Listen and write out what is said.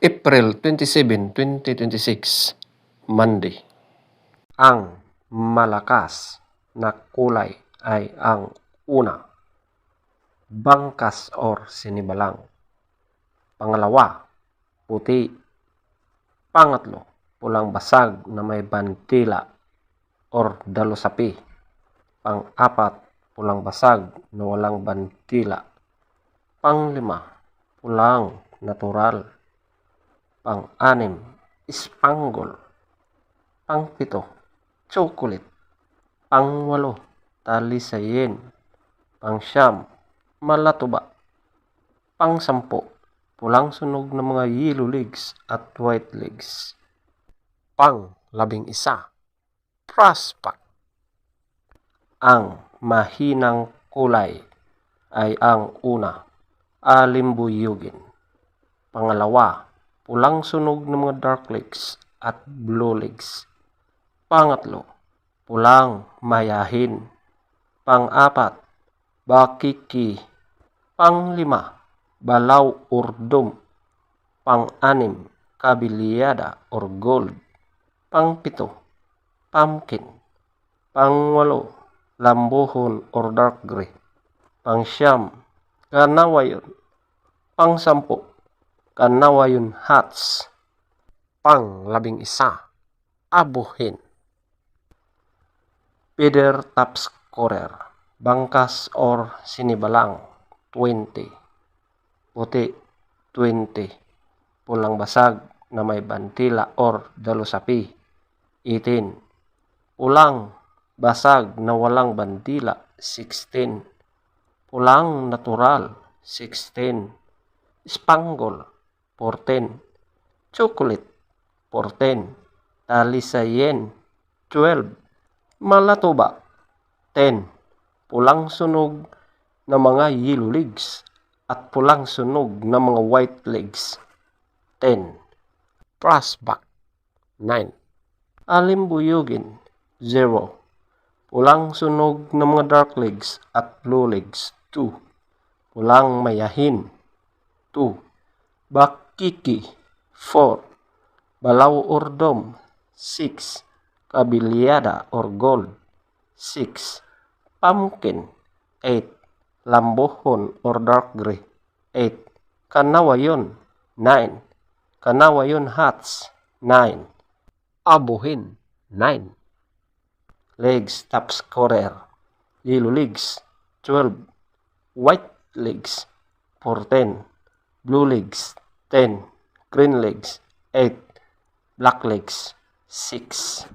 April 27, 2026, Monday. Ang malakas na kulay ay ang una, bangkas or sinibalang. Pangalawa, puti. Pangatlo, pulang basag na may bantila or dalusapi. Pang-apat, pulang basag na walang bantila. Panglima, pulang natural. Pang-anim, spangle. Pang-pito, chocolate. Pang-walo, talisayin. Pang-siyam, malatuba. Pang-sampo, pulang sunog ng mga yellow legs at white legs. Pang-11, prospect. Ang mahinang kulay ay ang una, alimbuyugin. Pangalawa, pulang sunog ng mga dark legs at blue legs. Pangatlo, pulang mayahin. Pang-apat, bakiki. Panglima, balaw urdom. Pang-anim, kabilyada or gold. Pang-pito, pumpkin. Pang-walo, lambuhon or dark gray. Pang-siyam, kanawayon. Pang-sampo, kanawayon hats. Pang-11, abuhin. Feather top scorer, bangkas or sinibalang, 20. Puti, 20. Pulang basag na may bantila or dalusapi, 18. Pulang basag na walang bantila, 16. Pulang natural, 16. Spangle, 14. Chocolate, 14. Talisayen, 12. Malatuba, 10. Pulang sunog na mga yellow legs at pulang sunog na mga white legs, 10. Prospect, 9. Alimbuyugin, 0. Pulang sunog na mga dark legs at blue legs, 2. Pulang mayahin, 2. Bakiki, 4. Balaw urdom, 6. Kabilyada or gold, 6. Pumpkin, 8. Lambuhon or dark gray, 8. Kanawayon, 9. Kanawayon hats, 9. Abuhin, 9. Legs top scorer, yellow legs, 12. White legs, 14. Blue legs, 10. Green legs, 8. Black legs, 6.